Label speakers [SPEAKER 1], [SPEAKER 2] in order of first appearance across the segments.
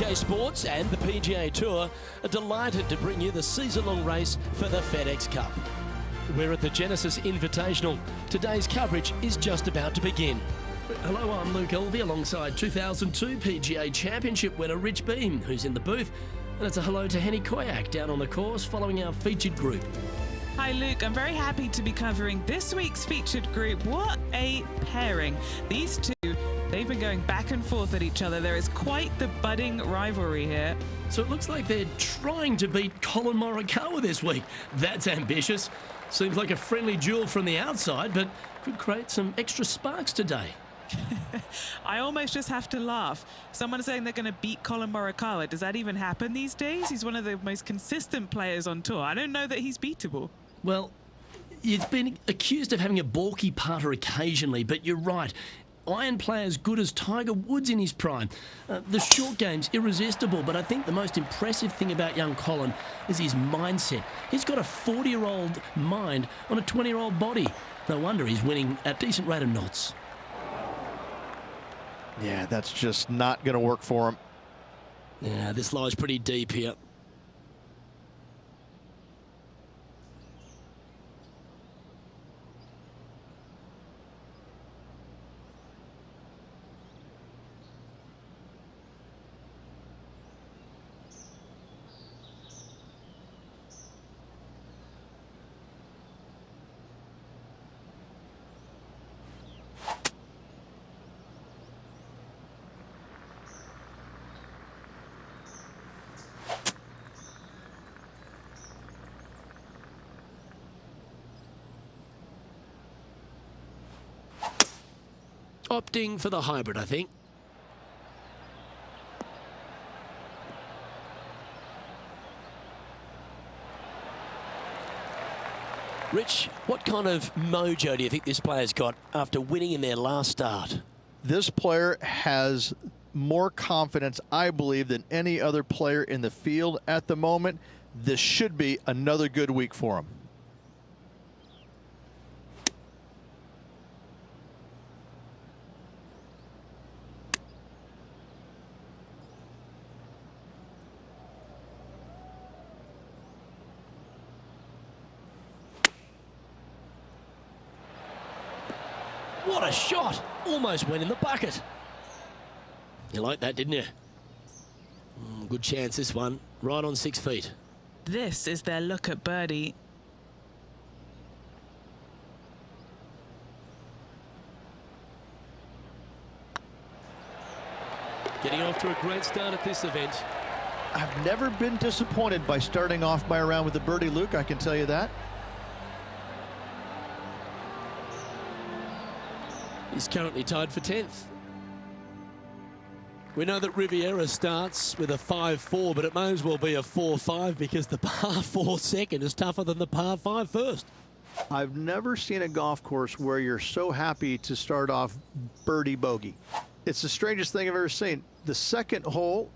[SPEAKER 1] UK Sports and the PGA Tour are delighted to bring you the season-long race for the FedEx Cup. We're at the Genesis Invitational. Today's coverage is just about to begin. Hello, I'm Luke Elvey alongside 2002 PGA Championship winner Rich Beam, who's in the booth. And it's a hello to Henny Koyak down on the course following our featured group.
[SPEAKER 2] Hi Luke, I'm very happy to be covering this week's featured group. What a pairing. These two, they've been going back and forth at each other. There is quite the budding rivalry here.
[SPEAKER 1] So it looks like they're trying to beat Colin Morikawa this week. That's ambitious. Seems like a friendly duel from the outside, but could create some extra sparks today.
[SPEAKER 2] I almost just have to laugh. Someone saying they're going to beat Colin Morikawa. Does that even happen these days? He's one of the most consistent players on tour. I don't know that he's beatable.
[SPEAKER 1] Well, he's been accused of having a balky putter occasionally, but you're right. Iron player as good as Tiger Woods in his prime. The short game's irresistible, but I think the most impressive thing about young Colin is his mindset. He's got a 40-year-old mind on a 20-year-old body. No wonder he's winning at a decent rate of knots.
[SPEAKER 3] Yeah, that's just not going to work for him.
[SPEAKER 1] Yeah, this lies pretty deep here. Opting for the hybrid, I think. Rich, what kind of mojo do you think this player's got after winning in their last start?
[SPEAKER 3] This player has more confidence, I believe, than any other player in the field at the moment. This should be another good week for him.
[SPEAKER 1] What a shot! Almost went in the bucket. You liked that, didn't you? Good chance, this one. Right on 6 feet.
[SPEAKER 2] This is their look at birdie.
[SPEAKER 1] Getting off to a great start at this event.
[SPEAKER 3] I've never been disappointed by starting off my round with a birdie, Luke, I can tell you that.
[SPEAKER 1] He's currently tied for 10th. We know that Riviera starts with a 5-4, but it may as well be a 4-5 because the par 4 second is tougher than the par 5 first.
[SPEAKER 3] I've never seen a golf course where you're so happy to start off birdie bogey. It's the strangest thing I've ever seen. The second hole,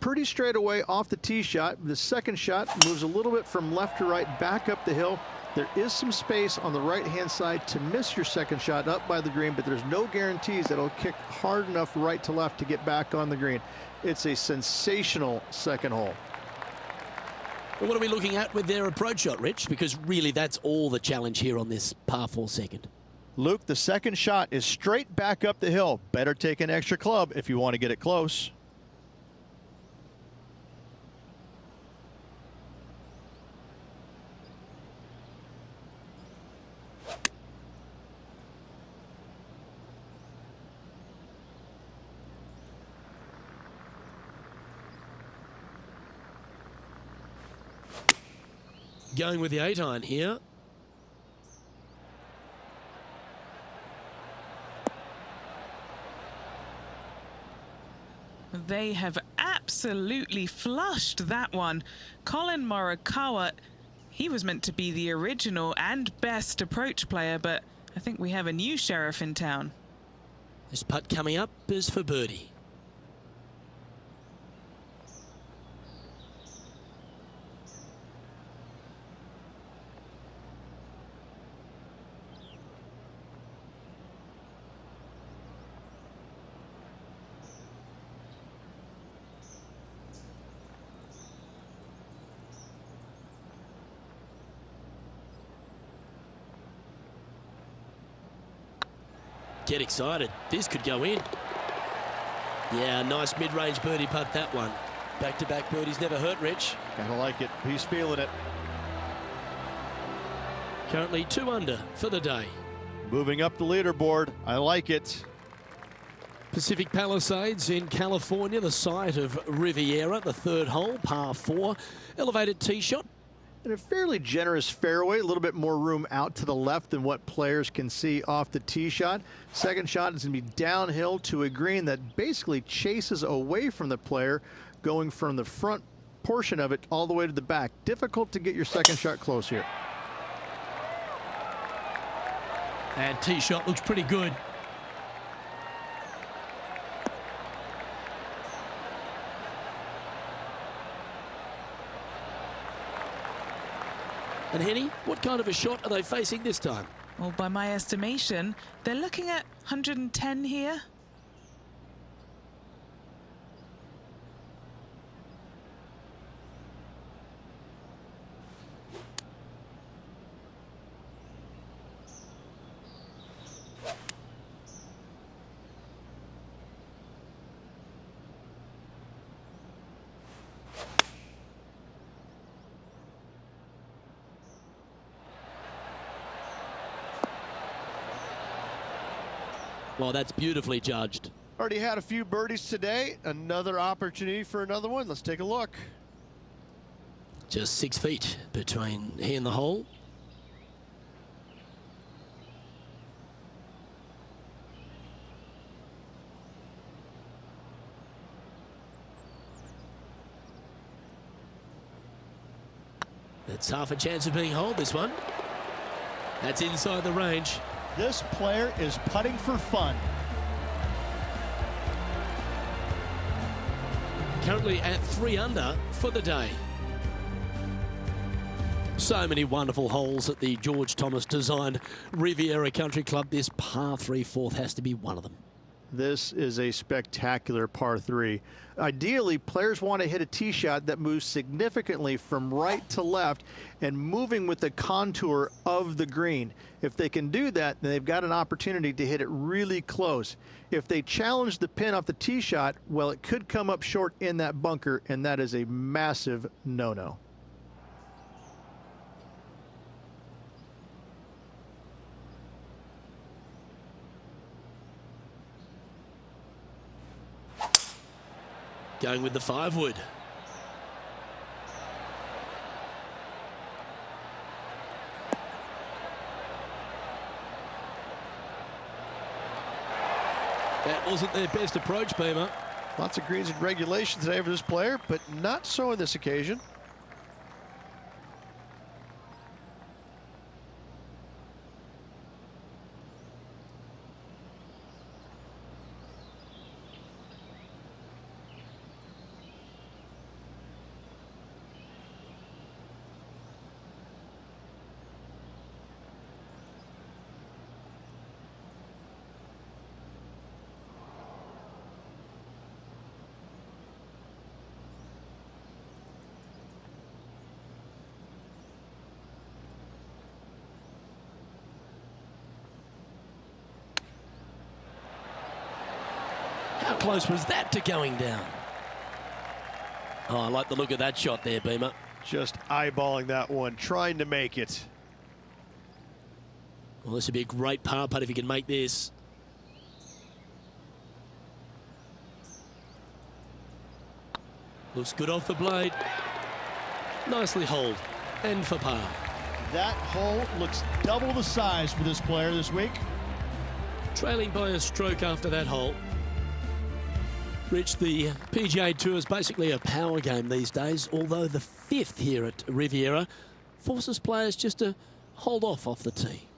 [SPEAKER 3] pretty straight away off the tee shot. The second shot moves a little bit from left to right, back up the hill. There is some space on the right-hand side to miss your second shot up by the green, but there's no guarantees that it'll kick hard enough right to left to get back on the green. It's a sensational second hole.
[SPEAKER 1] Well, what are we looking at with their approach shot, Rich? Because really that's all the challenge here on this par 4 second.
[SPEAKER 3] Luke, the second shot is straight back up the hill. Better take an extra club if you want to get it close.
[SPEAKER 1] Going with the 8-iron here.
[SPEAKER 2] They have absolutely flushed that one. Colin Morikawa, he was meant to be the original and best approach player, but I think we have a new sheriff in town.
[SPEAKER 1] This putt coming up is for birdie. Get excited. This could go in. Yeah, nice mid-range birdie putt, that one. Back-to-back birdies never hurt, Rich.
[SPEAKER 3] Gotta like it. He's feeling it.
[SPEAKER 1] Currently 2 under for the day.
[SPEAKER 3] Moving up the leaderboard. I like it.
[SPEAKER 1] Pacific Palisades in California, the site of Riviera, the 3rd hole, par 4. Elevated tee shot.
[SPEAKER 3] And a fairly generous fairway, a little bit more room out to the left than what players can see off the tee shot. Second shot is going to be downhill to a green that basically chases away from the player, going from the front portion of it all the way to the back. Difficult to get your second shot close here.
[SPEAKER 1] And tee shot looks pretty good. And Henny, what kind of a shot are they facing this time?
[SPEAKER 2] Well, by my estimation, they're looking at 110 here.
[SPEAKER 1] Well, that's beautifully judged.
[SPEAKER 4] Already had a few birdies today. Another opportunity for another one. Let's take a look.
[SPEAKER 1] Just 6 feet between he and the hole. It's half a chance of being holed, this one. That's inside the range.
[SPEAKER 4] This player is putting for fun.
[SPEAKER 1] Currently at 3 under for the day. So many wonderful holes at the George Thomas designed Riviera Country Club. This par 3 fourth has to be one of them.
[SPEAKER 3] This is a spectacular par 3. Ideally, players want to hit a tee shot that moves significantly from right to left and moving with the contour of the green. If they can do that, then they've got an opportunity to hit it really close. If they challenge the pin off the tee shot, well, it could come up short in that bunker, and that is a massive no-no.
[SPEAKER 1] Going with the 5-wood. That wasn't their best approach, Beamer.
[SPEAKER 4] Lots of greens in regulation today for this player, but not so on this occasion.
[SPEAKER 1] How close was that to going down? Oh, I like the look of that shot there, Beamer.
[SPEAKER 4] Just eyeballing that one, trying to make it.
[SPEAKER 1] Well, this would be a great par putt if he can make this. Looks good off the blade. Nicely holed. And for par.
[SPEAKER 4] That hole looks double the size for this player this week.
[SPEAKER 1] Trailing by a stroke after that hole. Rich, the PGA Tour is basically a power game these days, although the 5th here at Riviera forces players just to hold off the tee.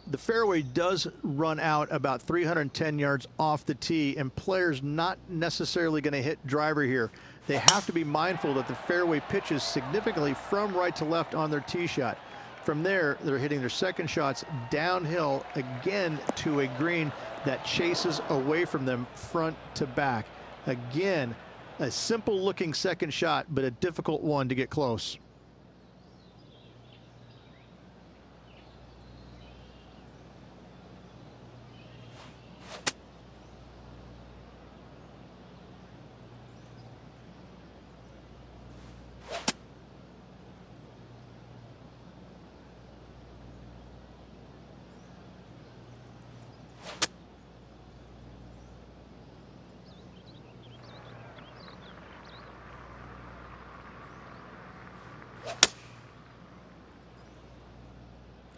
[SPEAKER 3] The fairway does run out about 310 yards off the tee, and players not necessarily going to hit driver here. They have to be mindful that the fairway pitches significantly from right to left on their tee shot. From there, they're hitting their second shots downhill again to a green that chases away from them front to back. Again, a simple looking second shot, but a difficult one to get close.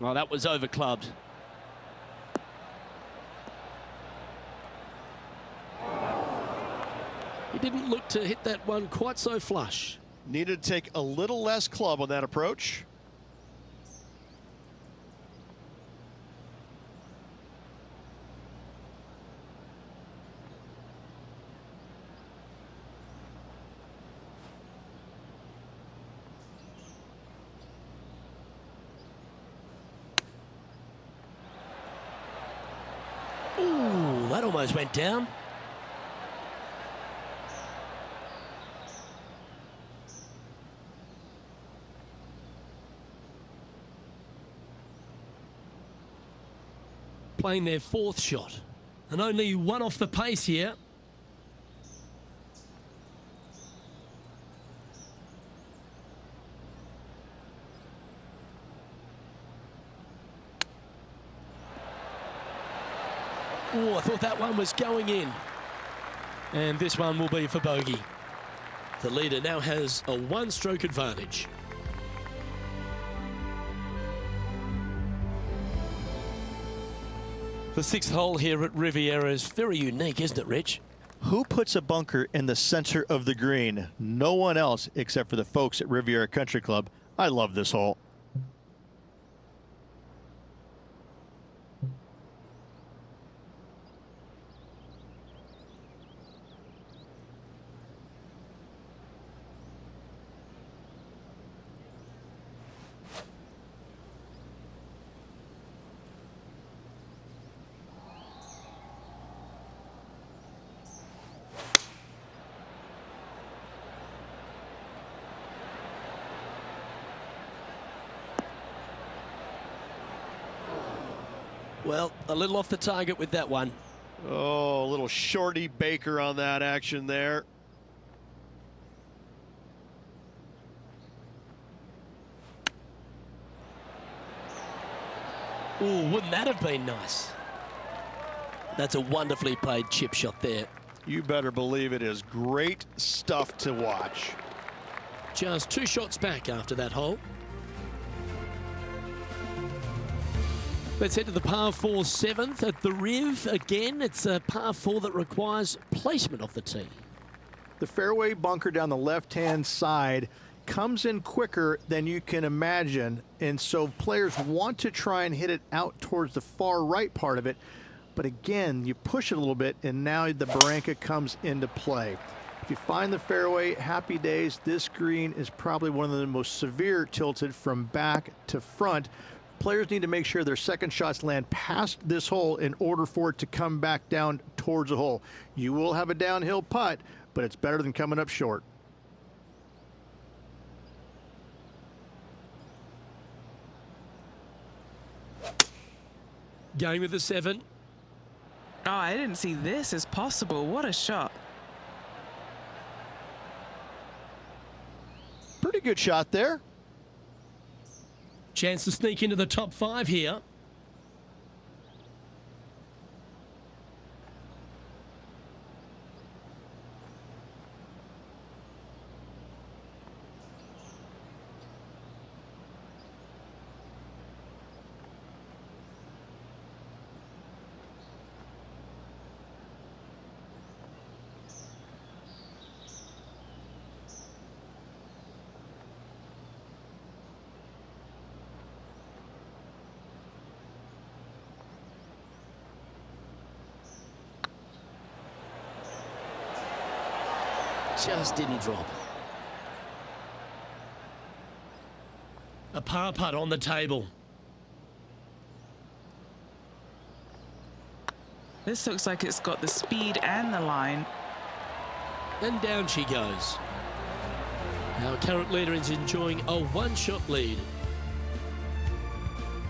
[SPEAKER 1] Oh, that was over-clubbed. He didn't look to hit that one quite so flush.
[SPEAKER 4] Needed to take a little less club on that approach.
[SPEAKER 1] Ooh, that almost went down. Playing their fourth shot, and only one off the pace here. Oh, I thought that one was going in. And this one will be for bogey. The leader now has a one-stroke advantage. The sixth hole here at Riviera is very unique, isn't it, Rich?
[SPEAKER 3] Who puts a bunker in the center of the green? No one else except for the folks at Riviera Country Club. I love this hole.
[SPEAKER 1] Well, a little off the target with that one.
[SPEAKER 4] Oh, a little shorty Baker on that action there.
[SPEAKER 1] Ooh, wouldn't that have been nice? That's a wonderfully played chip shot there.
[SPEAKER 4] You better believe it is great stuff to watch.
[SPEAKER 1] Just two shots back after that hole. Let's head to the par 4 7th at the Riv. Again, it's a par 4 that requires placement of the tee.
[SPEAKER 3] The fairway bunker down the left-hand side comes in quicker than you can imagine, and so players want to try and hit it out towards the far right part of it. But again, you push it a little bit, and now the barranca comes into play. If you find the fairway, happy days. This green is probably one of the most severe tilted from back to front. Players need to make sure their second shots land past this hole in order for it to come back down towards the hole. You will have a downhill putt, but it's better than coming up short.
[SPEAKER 1] Going with the 7.
[SPEAKER 2] Oh, I didn't see this as possible. What a shot.
[SPEAKER 4] Pretty good shot there.
[SPEAKER 1] Chance to sneak into the top 5 here. Just didn't drop. A par putt on the table.
[SPEAKER 2] This looks like it's got the speed and the line.
[SPEAKER 1] And down she goes. Our current leader is enjoying a one-shot lead.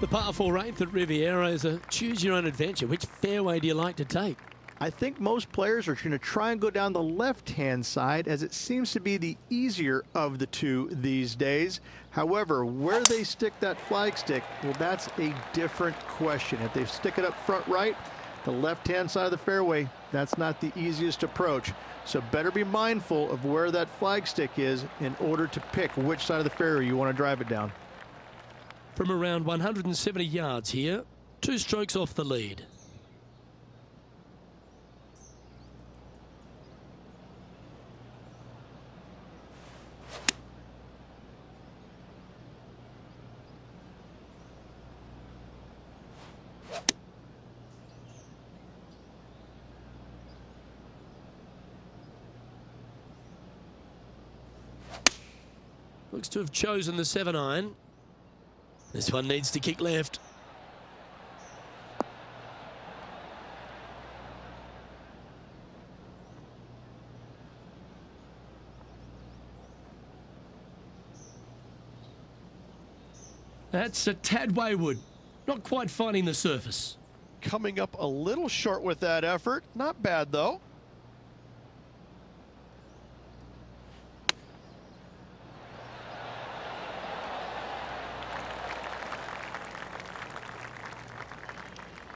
[SPEAKER 1] The par 4 8th at Riviera is a choose-your-own-adventure. Which fairway do you like to take?
[SPEAKER 3] I think most players are going to try and go down the left-hand side, as it seems to be the easier of the two these days. However, where they stick that flag stick, well, that's a different question. If they stick it up front right, the left-hand side of the fairway, that's not the easiest approach. So better be mindful of where that flag stick is in order to pick which side of the fairway you want to drive it down.
[SPEAKER 1] from around 170 yards here, 2 strokes off the lead. Looks to have chosen the 7-iron. This one needs to kick left. That's a tad wayward. Not quite finding the surface.
[SPEAKER 4] Coming up a little short with that effort. Not bad, though.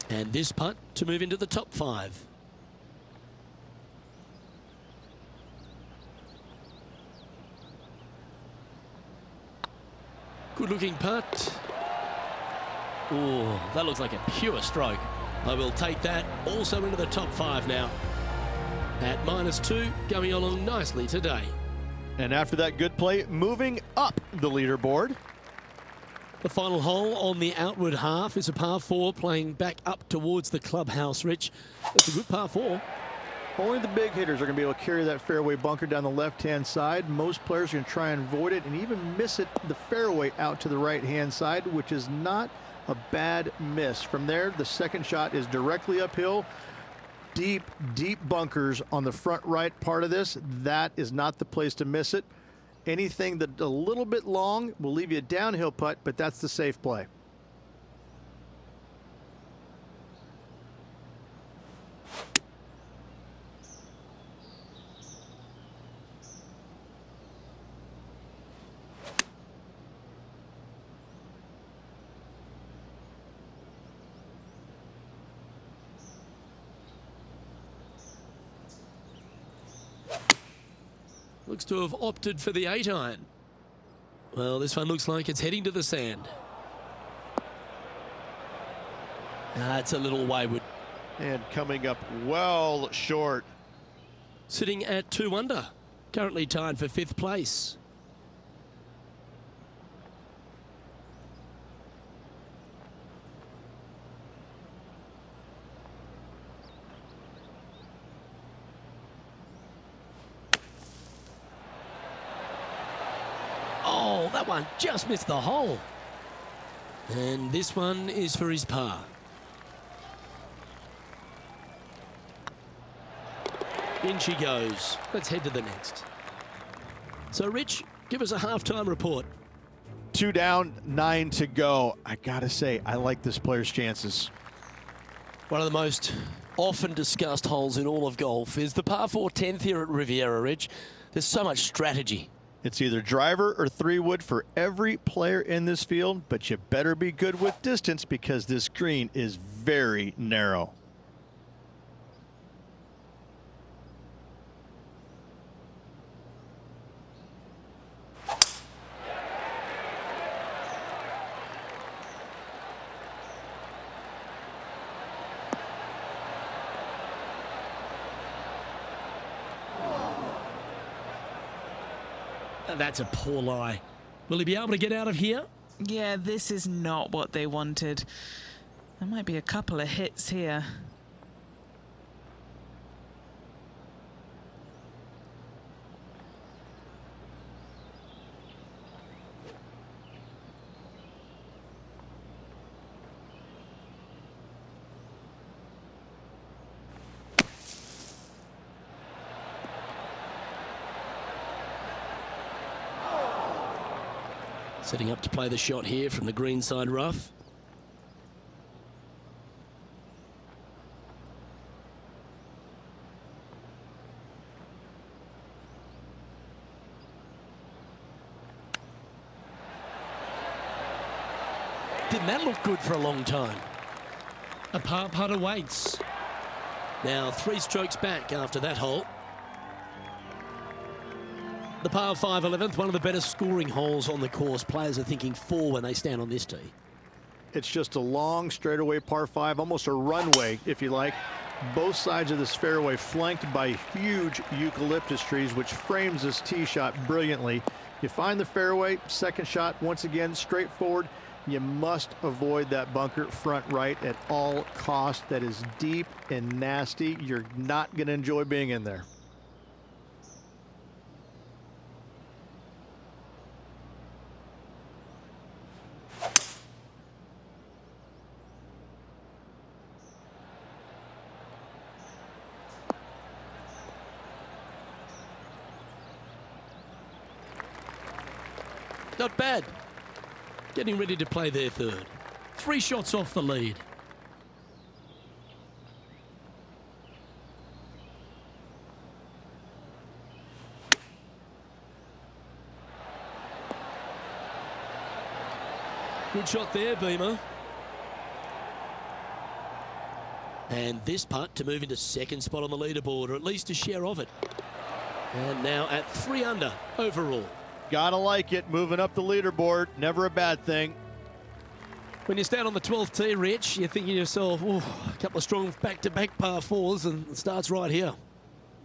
[SPEAKER 1] And this putt to move into the top 5. Good looking putt. Oh, that looks like a pure stroke. I will take that also into the top 5 now. At -2, going along nicely today.
[SPEAKER 4] And after that good play, moving up the leaderboard.
[SPEAKER 1] The final hole on the outward half is a par 4 playing back up towards the clubhouse, Rich. It's a good par 4.
[SPEAKER 3] Only the big hitters are going to be able to carry that fairway bunker down the left-hand side. Most players are going to try and avoid it and even miss it the fairway out to the right-hand side, which is not a bad miss. From there, the second shot is directly uphill. Deep, deep bunkers on the front right part of this. That is not the place to miss it. Anything that a little bit long will leave you a downhill putt, but that's the safe play.
[SPEAKER 1] Looks to have opted for the 8-iron. Well, this one looks like it's heading to the sand. It's a little wayward.
[SPEAKER 4] And coming up well short.
[SPEAKER 1] Sitting at 2 under. Currently tied for 5th place. Oh, that one just missed the hole. And this one is for his par. In she goes. Let's head to the next. So, Rich, give us a halftime report.
[SPEAKER 4] 2 down, 9 to go. I gotta say, I like this player's chances.
[SPEAKER 1] One of the most often discussed holes in all of golf is the par 4 10th here at Riviera, Rich. There's so much strategy.
[SPEAKER 4] It's either driver or 3-wood for every player in this field, but you better be good with distance because this green is very narrow.
[SPEAKER 1] That's a poor lie. Will he be able to get out of here?
[SPEAKER 2] Yeah, this is not what they wanted. There might be a couple of hits here.
[SPEAKER 1] Setting up to play the shot here from the greenside rough. Didn't that look good for a long time? A par putt awaits. Now 3 strokes back after that hole. The par 5 11th, one of the better scoring holes on the course. Players are thinking 4 when they stand on this tee.
[SPEAKER 3] It's just a long straightaway par 5, almost a runway, if you like. Both sides of this fairway flanked by huge eucalyptus trees, which frames this tee shot brilliantly. You find the fairway, second shot, once again, straightforward. You must avoid that bunker front right at all costs. That is deep and nasty. You're not going to enjoy being in there.
[SPEAKER 1] Not bad. Getting ready to play their third. 3 shots off the lead. Good shot there, Beamer. And this putt to move into second spot on the leaderboard, or at least a share of it. And now at 3 under overall.
[SPEAKER 4] Gotta like it, moving up the leaderboard, never a bad thing.
[SPEAKER 1] When you stand on the 12th tee, Rich, you're thinking to yourself, oh, a couple of strong back-to-back par 4s, and it starts right here.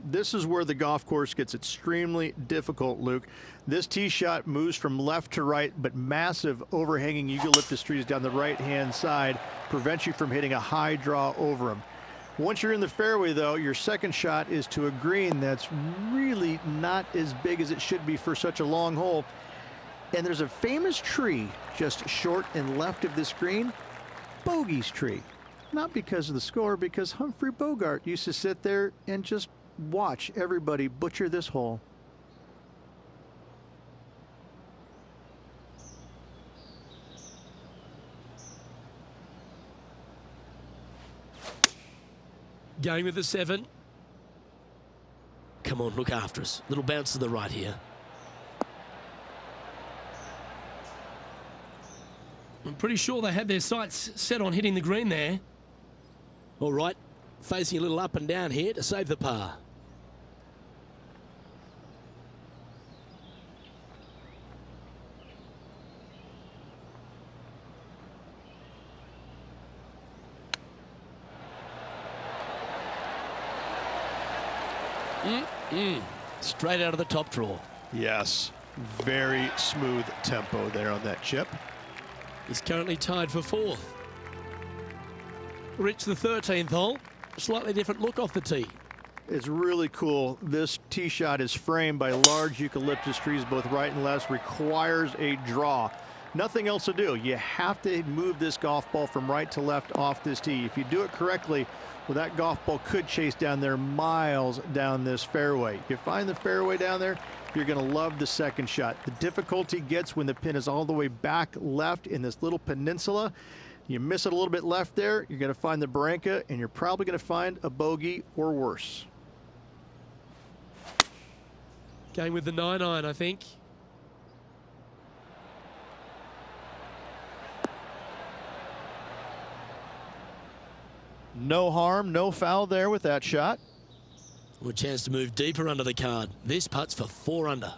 [SPEAKER 3] This is where the golf course gets extremely difficult, Luke. This tee shot moves from left to right, but massive overhanging eucalyptus trees down the right-hand side prevent you from hitting a high draw over them. Once you're in the fairway, though, your second shot is to a green that's really not as big as it should be for such a long hole. And there's a famous tree just short and left of this green, Bogey's tree. Not because of the score, because Humphrey Bogart used to sit there and just watch everybody butcher this hole.
[SPEAKER 1] Going with the 7. Come on, look after us. Little bounce to the right here. I'm pretty sure they had their sights set on hitting the green there. All right, facing a little up and down here to save the par. Straight out of the top draw.
[SPEAKER 4] Yes, very smooth tempo there on that chip.
[SPEAKER 1] He's currently tied for 4th. Rich, the 13th hole. Slightly different look off the tee.
[SPEAKER 3] It's really cool. This tee shot is framed by large eucalyptus trees, both right and left, requires a draw. Nothing else to do. You have to move this golf ball from right to left off this tee. If you do it correctly, well, that golf ball could chase down there miles down this fairway. You find the fairway down there, you're going to love the second shot. The difficulty gets when the pin is all the way back left in this little peninsula. You miss it a little bit left there, you're going to find the barranca, and you're probably going to find a bogey or worse.
[SPEAKER 1] Going with the 9-iron, I think.
[SPEAKER 4] No harm, no foul there with that shot.
[SPEAKER 1] A chance to move deeper under the card. This putt's for 4 under.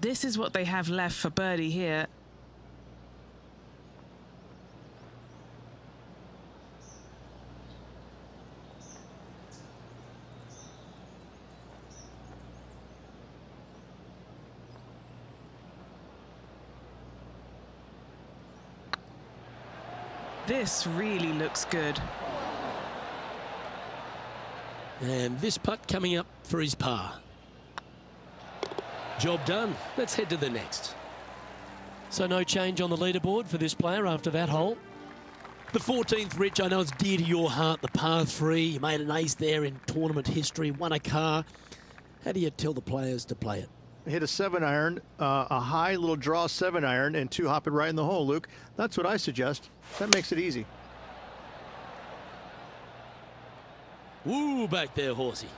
[SPEAKER 2] This is what they have left for birdie here. This really looks good.
[SPEAKER 1] And this putt coming up for his par. Job done. Let's head to the next. So no change on the leaderboard for this player after that hole. The 14th, Rich, I know it's dear to your heart, the par 3. You made an ace there in tournament history, won a car. How do you tell the players to play it?
[SPEAKER 3] Hit a 7-iron, a high little draw 7-iron, and 2 hop it right in the hole, Luke. That's what I suggest. That makes it easy.
[SPEAKER 1] Woo, back there, horsey.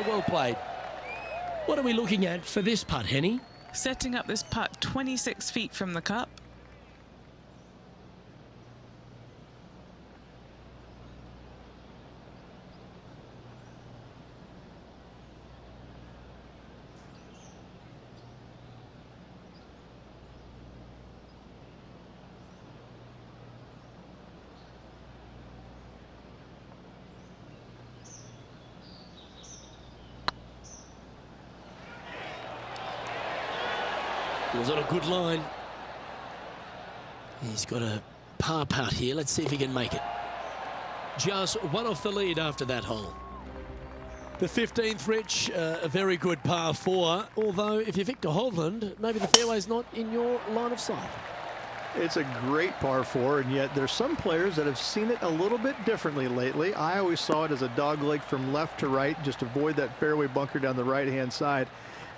[SPEAKER 1] Well played. What are we looking at for this putt, Henny?
[SPEAKER 2] Setting up this putt 26 feet from the cup.
[SPEAKER 1] He was on a good line. He's got a par putt here. Let's see if he can make it. Just one off the lead after that hole. The 15th, Rich, a very good par 4. Although, if you're Victor Hovland, maybe the fairway's not in your line of sight.
[SPEAKER 3] It's a great par 4, and yet there's some players that have seen it a little bit differently lately. I always saw it as a dogleg from left to right, just avoid that fairway bunker down the right-hand side.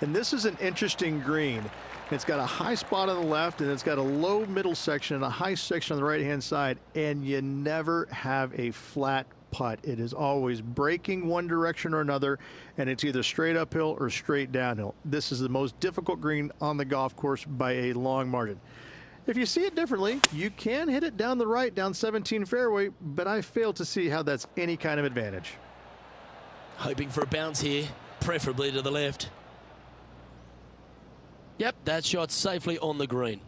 [SPEAKER 3] And this is an interesting green. It's got a high spot on the left, and it's got a low middle section and a high section on the right-hand side, and you never have a flat putt. It is always breaking one direction or another, and it's either straight uphill or straight downhill. This is the most difficult green on the golf course by a long margin. If you see it differently, you can hit it down the right, down 17 fairway, but I fail to see how that's any kind of advantage.
[SPEAKER 1] Hoping for a bounce here, preferably to the left. Yep, that shot's safely on the green.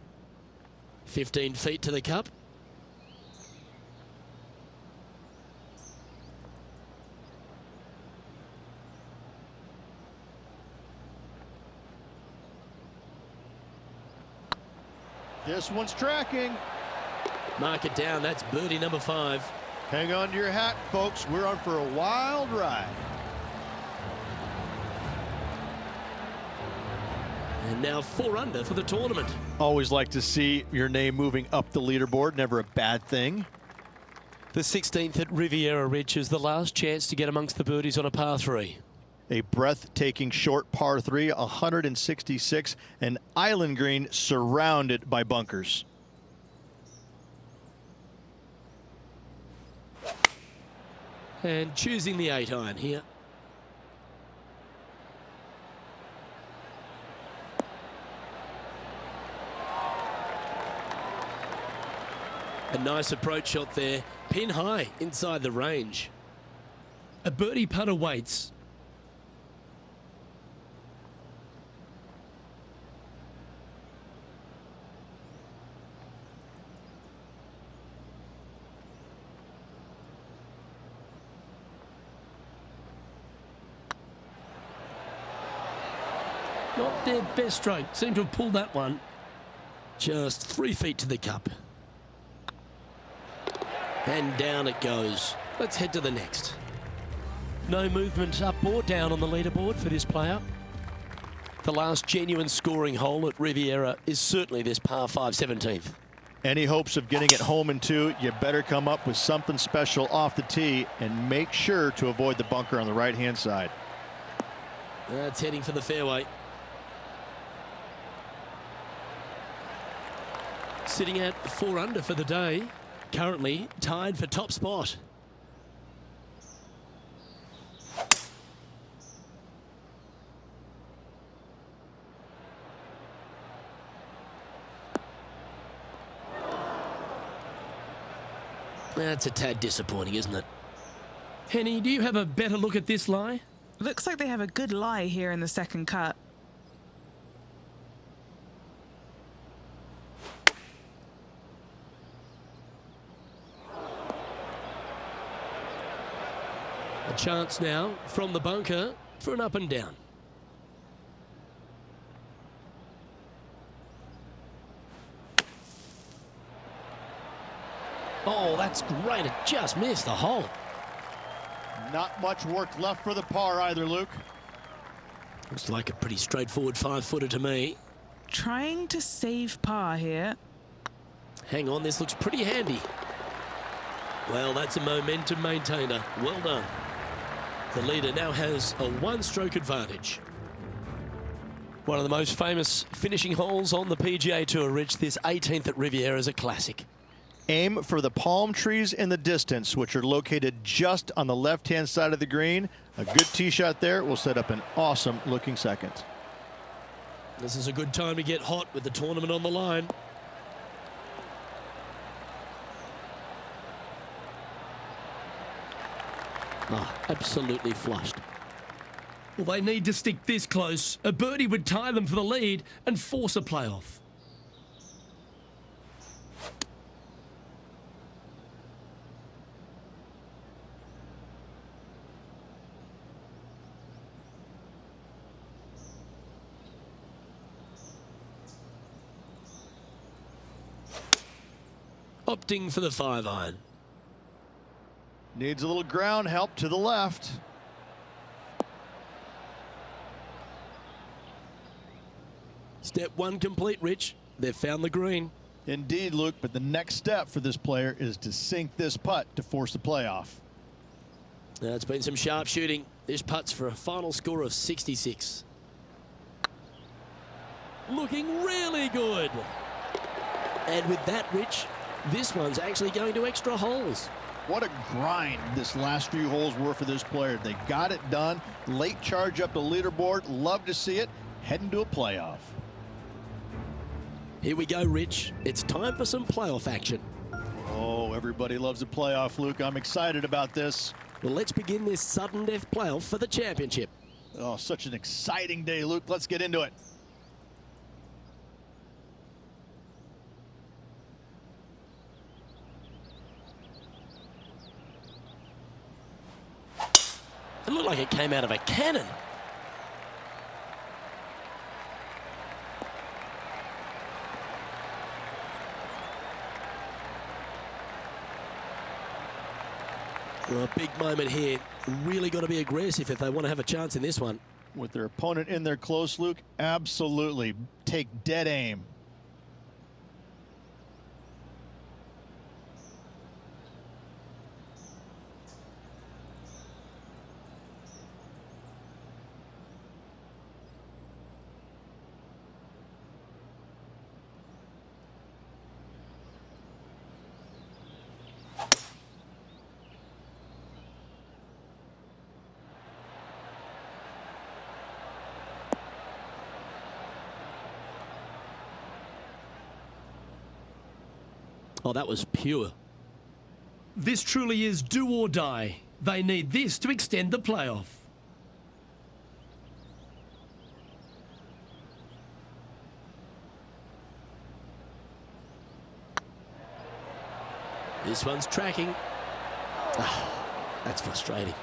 [SPEAKER 1] 15 feet to the cup.
[SPEAKER 4] This one's tracking.
[SPEAKER 1] Mark it down. That's birdie number 5.
[SPEAKER 4] Hang on to your hat, folks. We're on for a wild ride.
[SPEAKER 1] And now 4 under for the tournament.
[SPEAKER 4] Always like to see your name moving up the leaderboard. Never a bad thing.
[SPEAKER 1] The 16th at Riviera, Rich, is the last chance to get amongst the birdies on a par 3.
[SPEAKER 4] A breathtaking short par 3, 166, an island green surrounded by bunkers.
[SPEAKER 1] And choosing the 8-iron here. A nice approach shot there, pin high inside the range. A birdie putt awaits. Not their best stroke. Seem to have pulled that one. Just 3 feet to the cup. And down it goes. Let's head to the next. No movement up or down on the leaderboard for this player. The last genuine scoring hole at Riviera is certainly this par 5 17th.
[SPEAKER 4] Any hopes of getting it home in 2, you better come up with something special off the tee and make sure to avoid the bunker on the right-hand side.
[SPEAKER 1] That's heading for the fairway. Sitting at 4 under for the day. Currently tied for top spot. That's a tad disappointing, isn't it? Henny, do you have a better look at this lie?
[SPEAKER 2] Looks like they have a good lie here in the second cut.
[SPEAKER 1] A chance now from the bunker for an up and down. Oh, that's great. It just missed the hole.
[SPEAKER 4] Not much work left for the par either, Luke.
[SPEAKER 1] Looks like a pretty straightforward 5-footer to me.
[SPEAKER 2] Trying to save par here.
[SPEAKER 1] Hang on, this looks pretty handy. Well, that's a momentum maintainer. Well done. The leader now has a 1-stroke advantage. One of the most famous finishing holes on the PGA Tour, Rich. This 18th at Riviera is a classic.
[SPEAKER 4] Aim for the palm trees in the distance, which are located just on the left-hand side of the green. A good tee shot there will set up an awesome-looking second.
[SPEAKER 1] This is a good time to get hot with the tournament on the line. Absolutely flushed. Well, they need to stick this close. A birdie would tie them for the lead and force a playoff. opting for the 5-iron.
[SPEAKER 4] Needs a little ground help to the left.
[SPEAKER 1] Step 1 complete, Rich. They've found the green.
[SPEAKER 4] Indeed, Luke, but the next step for this player is to sink this putt to force the playoff.
[SPEAKER 1] Now, it's been some sharp shooting. This putt's for a final score of 66. Looking really good. And with that, Rich, this one's actually going to extra holes.
[SPEAKER 4] What a grind this last few holes were for this player. They got it done. Late charge up the leaderboard. Love to see it. Heading to a playoff.
[SPEAKER 1] Here we go, Rich. It's time for some playoff action.
[SPEAKER 4] Oh, everybody loves a playoff, Luke. I'm excited about this.
[SPEAKER 1] Well, let's begin this sudden death playoff for the championship.
[SPEAKER 4] Oh, such an exciting day, Luke. Let's get into it.
[SPEAKER 1] It looked like it came out of a cannon. Well, a big moment here. Really got to be aggressive if they want to have a chance in this one.
[SPEAKER 4] With their opponent in there close, Luke, absolutely take dead aim.
[SPEAKER 1] Oh, that was pure.
[SPEAKER 5] This truly is do or die. They need this to extend the playoff.
[SPEAKER 1] This one's tracking. Oh, that's frustrating.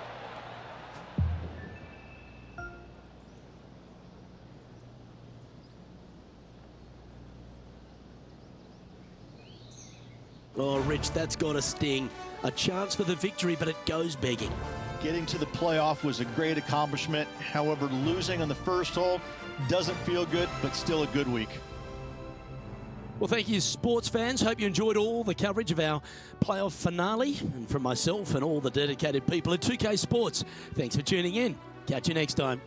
[SPEAKER 1] Oh, Rich, that's got a sting. A chance for the victory, but it goes begging.
[SPEAKER 4] Getting to the playoff was a great accomplishment. However, losing on the first hole doesn't feel good, but still a good week.
[SPEAKER 1] Well, thank you, sports fans. Hope you enjoyed all the coverage of our playoff finale. And from myself and all the dedicated people at 2K Sports, thanks for tuning in. Catch you next time.